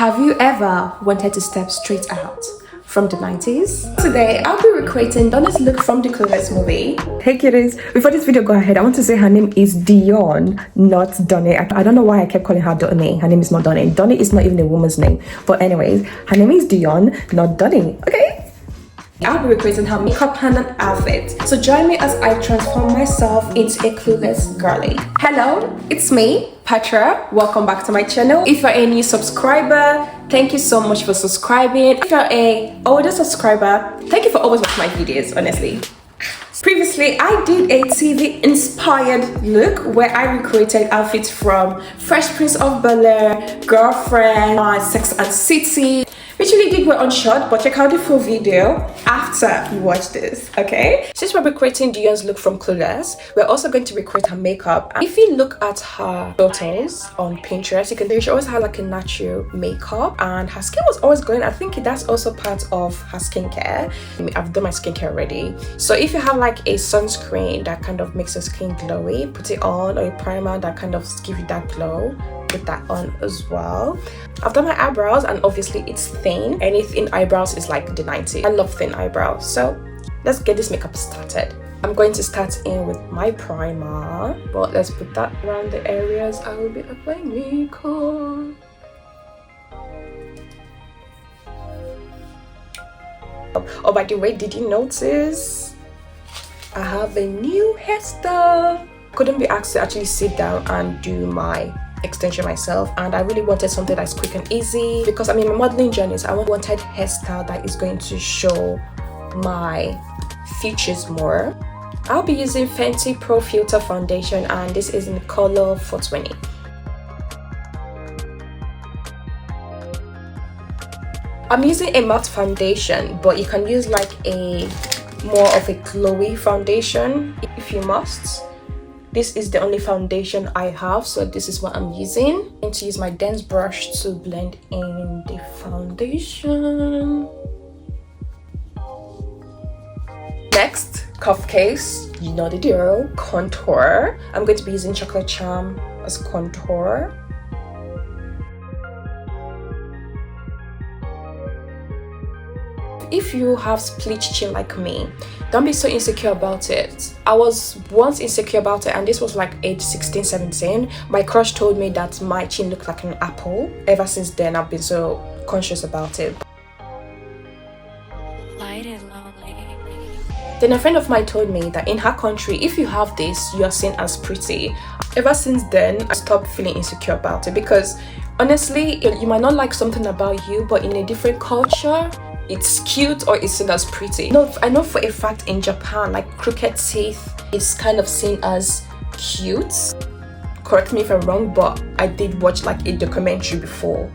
Have you ever wanted to step straight out from the 90s? Today, I'll be recreating Donne's look from the Clueless movie. Hey kiddies, before this video go ahead, I want to say her name is Dionne, not Dionne. I don't know why I kept calling her Dionne. Her name is not Dionne. Dionne is not even a woman's name. But anyways, her name is Dionne, not Dionne, okay? I'll be recreating her makeup and an outfit. So join me as I transform myself into a clueless girly. Hello, it's me, Petra. Welcome back to my channel. If you're a new subscriber, thank you so much for subscribing. If you're a older subscriber, thank you for always watching my videos, honestly. Previously, I did a TV inspired look where I recreated outfits from Fresh Prince of Bel-Air, Girlfriend, Sex and City, which really did well on short, but check out the full video after you watch this, okay? Since we're recreating Dionne's look from Clueless, we're also going to recreate her makeup. And if you look at her photos on Pinterest, you can see she always had like a natural makeup and her skin was always glowing. I think that's also part of her skincare. I've done my skincare already. So if you have like a sunscreen that kind of makes your skin glowy, put it on, or a primer that kind of gives you that glow, put that on as well. I've done my eyebrows and obviously it's thin. Anything eyebrows is like the 90s. I love thin eyebrows. So let's get this makeup started. I'm going to start in with my primer, but let's put that around the areas I will be applying makeup. Oh, by the way, did you notice I have a new hairstyle? Couldn't be asked to actually sit down and do my extension myself, and I really wanted something that's quick and easy because I'm in my modeling journey, so I wanted hairstyle that is going to show my features more. I'll be using Fenty Pro Filter foundation, and this is in color 420. I'm using a matte foundation, but you can use like a more of a glowy foundation if you must. This is the only foundation I have, so this is what I'm using. I'm going to use my dense brush to blend in the foundation. Next, cuff case, you know the deal, contour. I'm going to be using Chocolate Charm as contour. If you have split chin like me, don't be so insecure about it. I was once insecure about it, and this was like age 16, 17. My crush told me that my chin looked like an apple. Ever since then, I've been so conscious about it. Then a friend of mine told me that in her country, if you have this, you are seen as pretty. Ever since then, I stopped feeling insecure about it because honestly, you might not like something about you, but in a different culture, it's cute or it's seen as pretty. No, I know for a fact in Japan, like crooked teeth is kind of seen as cute. Correct me if I'm wrong, but I did watch like a documentary before.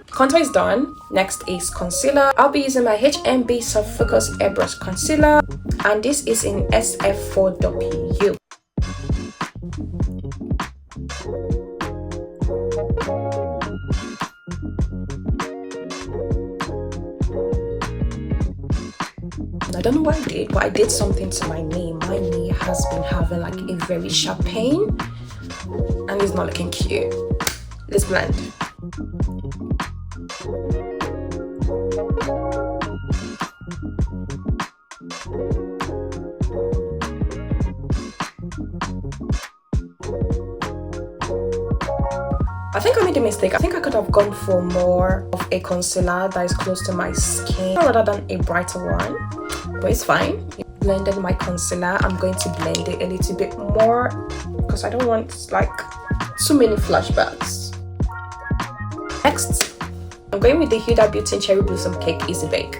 Contour is done. Next is concealer. I'll be using my HMB Soft Focus Airbrush Concealer, and this is in SF4W. I don't know what I did, but I did something to my knee. My knee has been having like a very sharp pain and it's not looking cute. Let's blend. I think I made a mistake. I think I could have gone for more of a concealer that is close to my skin rather than a brighter one, but it's fine. Blended my concealer. I'm going to blend it a little bit more because I don't want like too many flashbacks. Next, I'm going with the Huda Beauty Cherry Blossom Cake Easy Bake.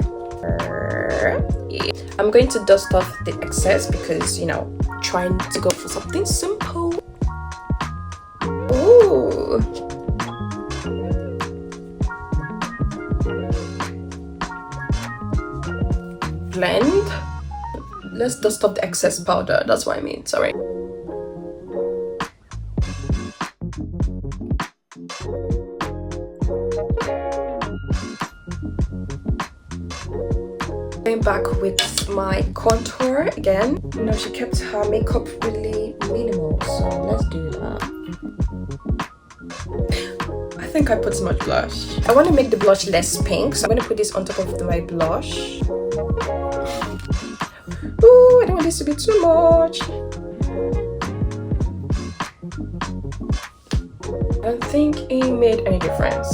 I'm going to dust off the excess because, you know, trying to go for something simple. Ooh. Blend. Let's dust off the excess powder. That's what I mean. Sorry. Going back with my contour again. You know, she kept her makeup really minimal, so let's do that. think I put so much blush. I want to make the blush less pink, so I'm going to put this on top of my blush. Ooh, I don't want this to be too much. I don't think it made any difference.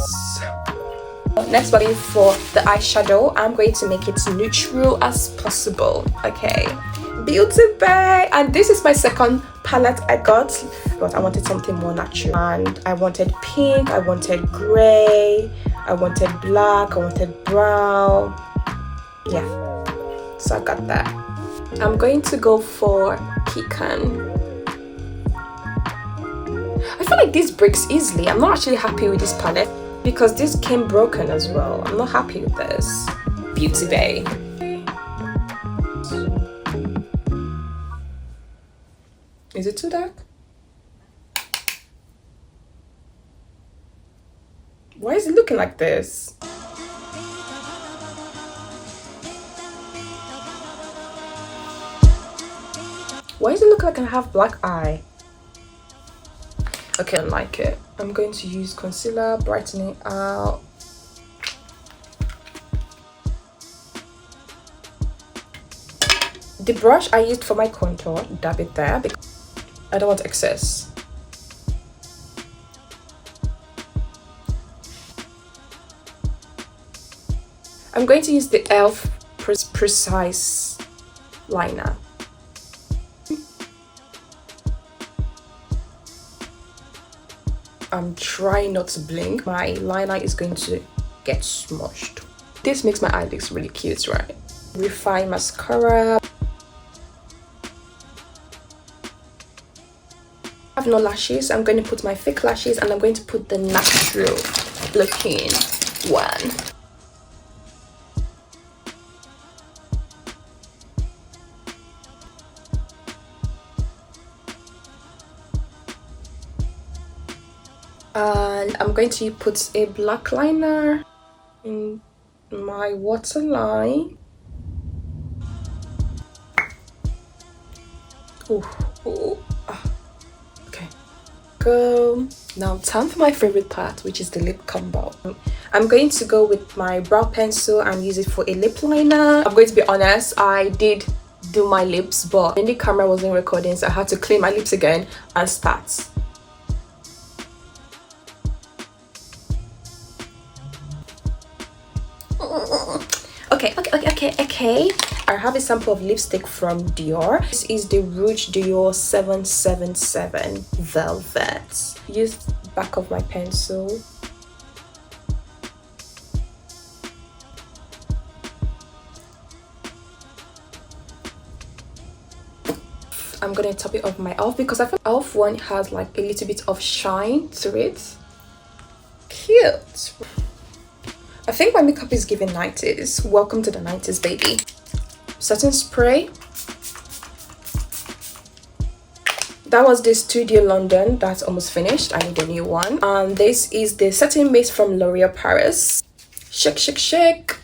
Next body for the eyeshadow, I'm going to make it neutral as possible. Okay, Beauty Bay, and this is my second palette I got, but I wanted something more natural, and I wanted pink, I wanted gray, I wanted black, I wanted brown. Yeah, so I got that. I'm going to go for Pecan. I feel like this breaks easily. I'm not actually happy with this palette because this came broken as well. I'm not happy with this. Beauty Bay. Is it too dark? Why is it looking like this? Why does it look like I have black eye? Okay, I don't like it. I'm going to use concealer, brighten it out. The brush I used for my contour, dab it there because I don't want excess. I'm going to use the e.l.f. Precise liner. I'm trying not to blink. My liner is going to get smudged. This makes my eye look really cute, right? Refine mascara. I have no lashes. I'm going to put my fake lashes and I'm going to put the natural looking one. And I'm going to put a black liner in my waterline. Okay, go. Now time for my favorite part, which is the lip combo. I'm going to go with my brow pencil and use it for a lip liner. I'm going to be honest, I did do my lips, but when the camera wasn't recording, so I had to clean my lips again and start. Okay. I have a sample of lipstick from Dior. This is the Rouge Dior 777 Velvet. Use the back of my pencil. I'm gonna top it off my e.l.f. because I feel e.l.f. one has like a little bit of shine to it. Cute. I think my makeup is giving 90s. Welcome to the 90s, baby. Setting spray. That was the Studio London. That's almost finished. I need a new one. And this is the setting base from L'Oreal Paris. Shake, shake, shake.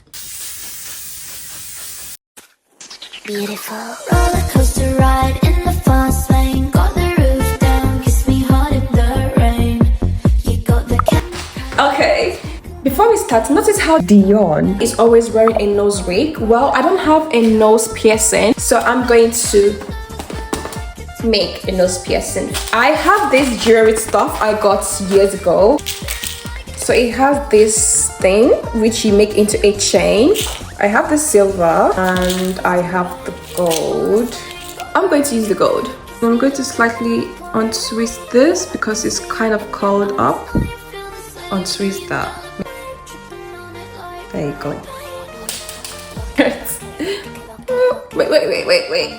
Beautiful roller coaster ride in the fast lane. Got the roof down, kiss me hard in the rain. You got the Okay. Before we start, notice how Dionne is always wearing a nose rig. Well, I don't have a nose piercing, so I'm going to make a nose piercing. I have this jewelry stuff I got years ago. So it has this thing which you make into a chain. I have the silver and I have the gold. I'm going to use the gold. I'm going to slightly untwist this because it's kind of curled up. Untwist that. There you go. Wait.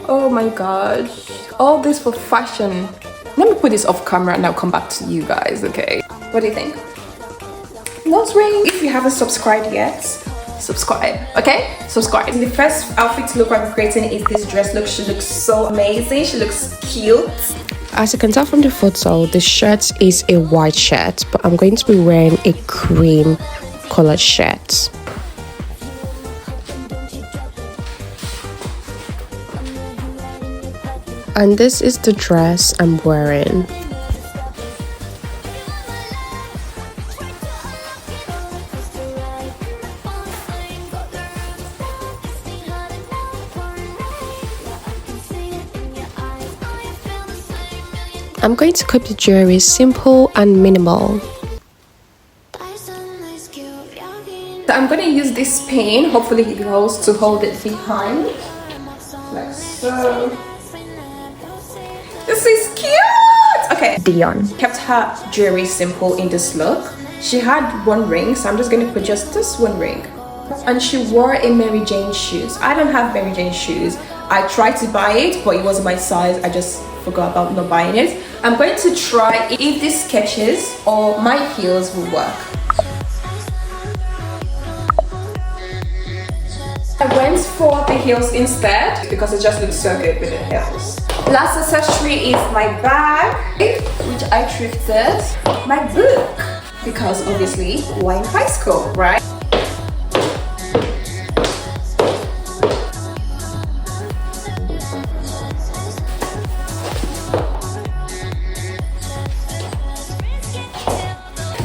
Oh my gosh. All this for fashion. Let me put this off camera and I'll come back to you guys, okay? What do you think? Nose ring. If you haven't subscribed yet, subscribe, okay? Subscribe. The first outfit look I'm creating is this dress look. She looks so amazing. She looks cute. As you can tell from the photo, the shirt is a white shirt, but I'm going to be wearing a cream colored shirt. And this is the dress I'm wearing. I'm going to keep the jewelry simple and minimal. So I'm going to use this pin, hopefully it goes, to hold it behind, like so. This is cute! Okay, Dionne kept her jewelry simple in this look. She had one ring, so I'm just going to put just this one ring. And she wore a Mary Jane shoes. I don't have Mary Jane shoes. I tried to buy it, but it wasn't my size. I just forgot about not buying it. I'm going to try if these sketches or my heels will work. I went for the heels instead because it just looks so good with the heels. Last accessory is my bag, which I thrifted. My book, because obviously we're in high school, right?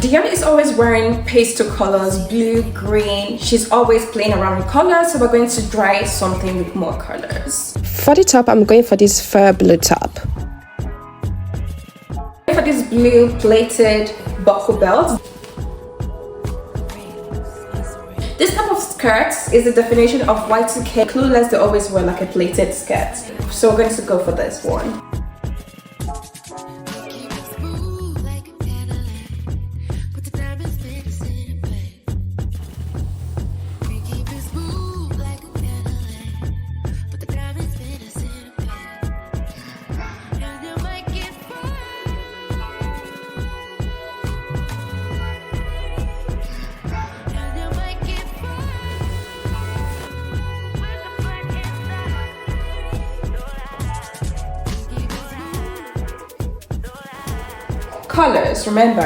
Dionne is always wearing pastel colors, blue, green. She's always playing around with colors, so we're going to try something with more colors. For the top, I'm going for this fur blue top. For this blue plated buckle belt. This type of skirt is the definition of Y2K. Clueless, they always wear like a plated skirt. So we're going to go for this one. Colors, remember,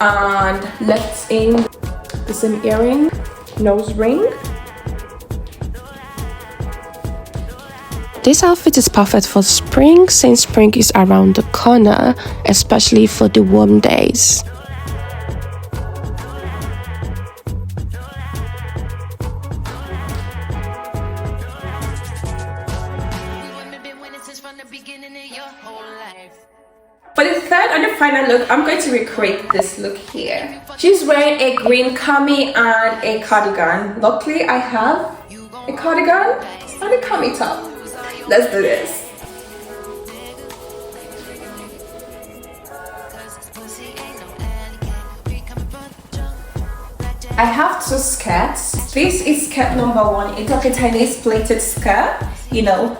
and let's in the same earring, nose ring. This outfit is perfect for spring since spring is around the corner, especially for the warm days. For the third and the final look, I'm going to recreate this look here. She's wearing a green cami and a cardigan. Luckily, I have a cardigan and a cami top. Let's do this. I have two skirts. This is skirt number one. It's like a Chinese plated skirt, you know.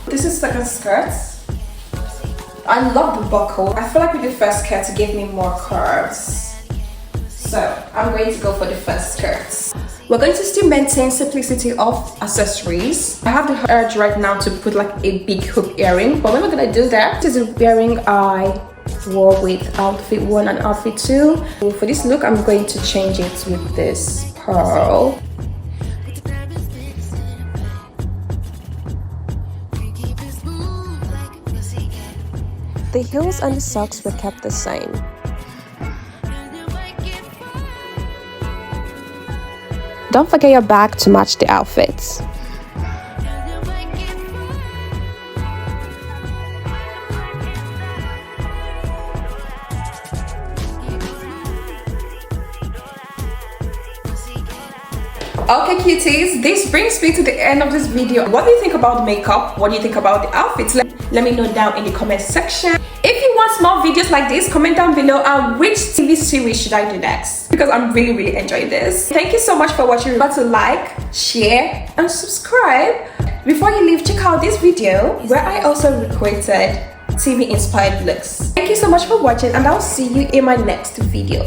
This is second skirt. I love the buckle. I feel like with the first skirt it gave me more curves. So I'm going to go for the first skirt. We're going to still maintain simplicity of accessories. I have the urge right now to put like a big hoop earring, but when we're gonna do that, this is the earring I wore with outfit 1 and outfit 2. For this look, I'm going to change it with this pearl. The heels and the socks were kept the same. Don't forget your bag to match the outfits. Okay cuties, this brings me to the end of this video. What do you think about the makeup? What do you think about the outfits? Let me know down in the comment section. If you want more videos like this, comment down below and which TV series should I do next, because I'm really enjoying this. Thank you so much for watching. Remember to like, share and subscribe. Before you leave, check out this video where I also recreated TV inspired looks. Thank you so much for watching and I'll see you in my next video.